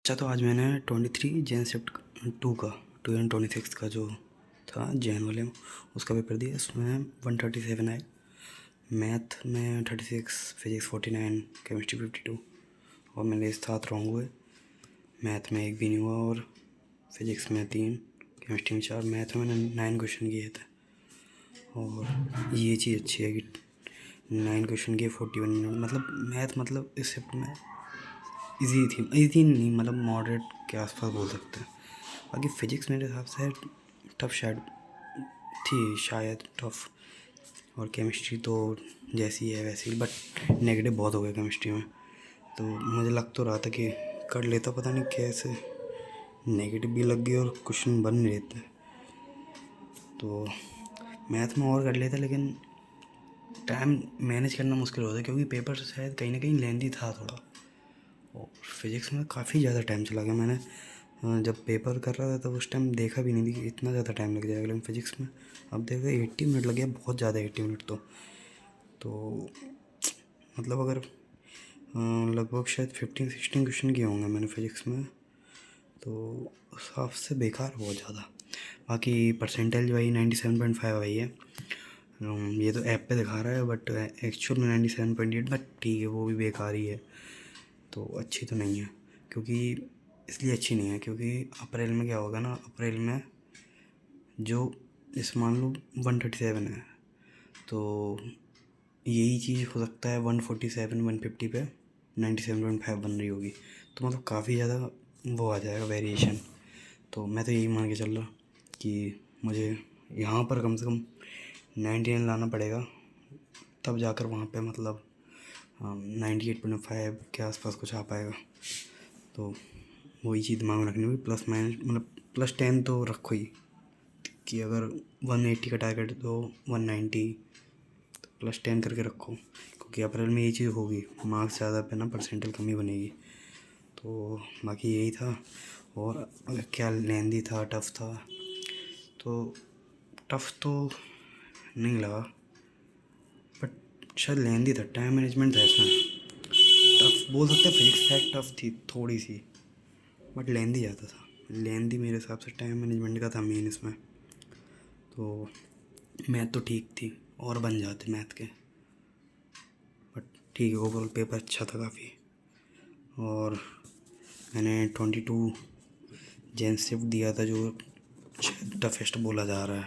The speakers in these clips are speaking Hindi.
अच्छा, तो आज मैंने 23 जैन शिफ्ट 2 का 2026 का जो था जैन वाले में उसका पेपर दिया। उसमें 137 आए, मैथ में 36, फिजिक्स 49, केमिस्ट्री 52 और मेरे 7 रॉन्ग हुए। मैथ में 1 भी नहीं हुआ और फिजिक्स में 3, केमिस्ट्री में 4। मैथ में मैंने 9 क्वेश्चन किए थे और ये चीज़ अच्छी है कि 9 क्वेश्चन किए 41 मिनट। मतलब मैथ मतलब इस शिफ्ट में इजी थी, इजी नहीं मतलब मॉडरेट के आसपास बोल सकते हैं। बाकी फ़िज़िक्स मेरे हिसाब से टफ शायद टफ। और केमिस्ट्री तो जैसी है वैसी, बट नेगेटिव बहुत हो गया केमिस्ट्री में। तो मुझे लग तो रहा था कि कर लेता, पता नहीं कैसे नेगेटिव भी लग गई और क्वेश्चन बन नहीं रहते। तो मैथ में और कर लेता, लेकिन टाइम मैनेज करना मुश्किल होता है क्योंकि पेपर शायद कहीं ना कहीं लेंदी था थोड़ा। और फिज़िक्स में काफ़ी ज़्यादा टाइम चला गया। मैंने जब पेपर कर रहा था तब उस टाइम देखा भी नहीं थी कि इतना ज़्यादा टाइम लग जाएगा, लेकिन फिज़िक्स में अब देखो 80 मिनट लग गया, बहुत ज़्यादा 80 मिनट। तो मतलब अगर लगभग शायद 15-16 क्वेश्चन किए होंगे मैंने फ़िज़िक्स में, तो उस हिसाब से बेकार बहुत ज़्यादा। बाकी परसेंटेज भाई 97.5 आई है। ये तो ऐप पे दिखा रहा है, बट एक्चुअल में 97.8, बट ठीक है वो भी बेकार ही है। तो अच्छी तो नहीं है, क्योंकि इसलिए अच्छी नहीं है क्योंकि अप्रैल में क्या होगा ना, अप्रैल में जो इस मान लो 137 है, तो यही चीज़ हो सकता है 147 150 पे 97.5 बन रही होगी। तो मतलब काफ़ी ज़्यादा वो आ जाएगा वेरिएशन। तो मैं तो यही मान के चल रहा कि मुझे यहाँ पर कम से कम 99 लाना पड़ेगा, तब जाकर वहाँ पे मतलब 98.5 के आसपास कुछ आ पाएगा। तो वही चीज़ दिमाग में रखनी होगी। प्लस माइनस मतलब +10 तो रखो ही, कि अगर 180 का टारगेट तो 190 तो +10 करके रखो, क्योंकि अप्रैल में ये चीज़ होगी, मार्क्स ज़्यादा पे ना परसेंटेज कमी बनेगी। तो बाकी यही था। और क्या लेंदी था, टफ़ था, तो टफ़ तो नहीं लगा, बट शायद लेंदी था। टाइम मैनेजमेंट था इसमें, टफ़ बोल सकते हैं। फिजिक्स शायद टफ़ थी थोड़ी सी, बट लेंदी ज़्यादा था। लेंदी मेरे हिसाब से टाइम मैनेजमेंट का था मेन इसमें। तो मैथ तो ठीक थी और बन जाते मैथ के, बट ठीक है ओवरऑल पेपर अच्छा था काफ़ी। और मैंने 22 जैन शिफ्ट दिया था, जो टफेस्ट बोला जा रहा है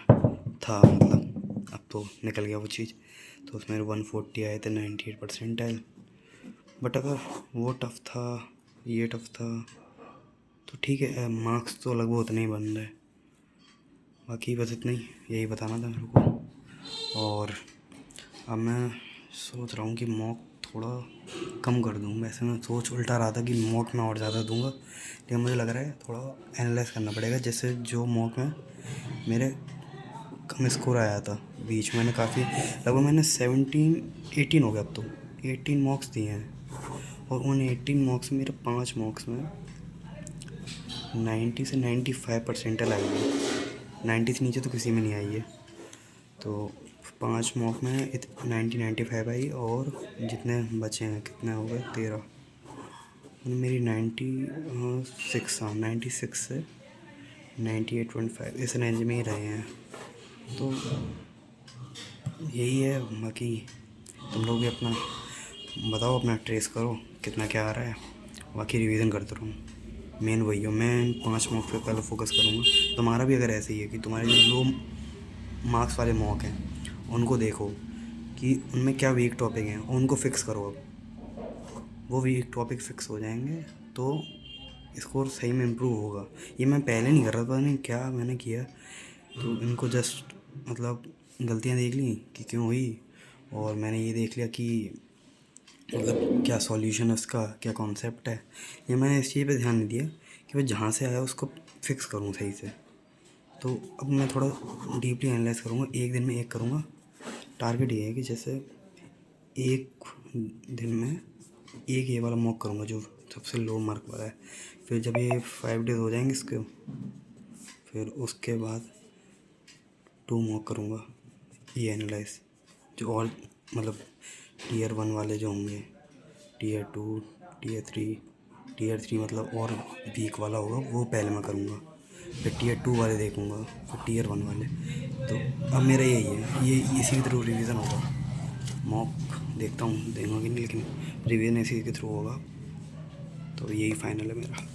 था, मतलब अब तो निकल गया वो चीज़। तो उसमें 140 आए थे, 98%। बट अगर वो टफ़ था, ये टफ़ था, तो ठीक है, मार्क्स तो लगभग उतने ही बन रहे। बाकी बस इतना ही, यही बताना था मेरे को। और अब मैं सोच रहा हूँ कि मॉक थोड़ा कम कर दूँ। वैसे मैं सोच उल्टा रहा था कि मॉक में और ज़्यादा दूंगा, लेकिन मुझे लग रहा है थोड़ा एनालाइज करना पड़ेगा। जैसे जो मॉक में मेरे कम स्कोर आया था बीच में, मैंने काफ़ी लगभग मैंने 17-18 हो गया अब तो, 18 मॉक्स दिए हैं। और उन 18 मॉक्स में मेरे 5 मॉक्स में 90 से 95 परसेंटेज आई है। 90 से नीचे तो किसी में नहीं आई है। तो 5 मॉक में 95 आई, और जितने बचे हैं कितने हो गए, 13। मेरी 96, हाँ 96 से 98.5 इस रेंज में ही रहे हैं। तो यही है। बाकी तुम लोग भी अपना बताओ, अपना ट्रेस करो कितना क्या आ रहा है, बाकी रिवीजन करते रहो। मेन वही हो, मैं 5 मॉक पे पहले फोकस करूँगा। तुम्हारा भी अगर ऐसे ही है कि तुम्हारे जो लो मार्क्स वाले मॉक हैं उनको देखो कि उनमें क्या वीक टॉपिक हैं, उनको फिक्स करो। अब वो वीक टॉपिक फिक्स हो जाएंगे तो स्कोर सही में इम्प्रूव होगा। ये मैं पहले नहीं कर रहा था, नहीं क्या मैंने किया, तो इनको जस्ट मतलब गलतियाँ देख ली कि क्यों हुई, और मैंने ये देख लिया कि मतलब क्या सॉल्यूशन है उसका, क्या कॉन्सेप्ट है। ये मैंने इस चीज़ पे ध्यान नहीं दिया कि मैं जहाँ से आया उसको फिक्स करूँ सही से। तो अब मैं थोड़ा डीपली एनालाइज करूँगा, एक दिन में एक करूँगा। टारगेट ये है कि जैसे एक दिन में एक ये वाला मॉक करूँगा जो सबसे लो मार्क वाला है। फिर जब ये 5 डेज हो जाएंगे इसके, फिर उसके बाद 2 मॉक करूँगा ये एनालाइज, जो और मतलब Tier 1 वाले जो होंगे, Tier 2, Tier 3, टीयर 3 मतलब और वीक वाला होगा वो पहले मैं करूँगा, फिर टीयर 2 वाले देखूँगा, फिर टीयर 1 वाले। तो अब मेरा यही है, ये इसी के थ्रू रिवीजन होगा। मॉक देखता हूँ देंगे कि नहीं, लेकिन रिवीजन इसी के थ्रू होगा। तो यही फाइनल है मेरा।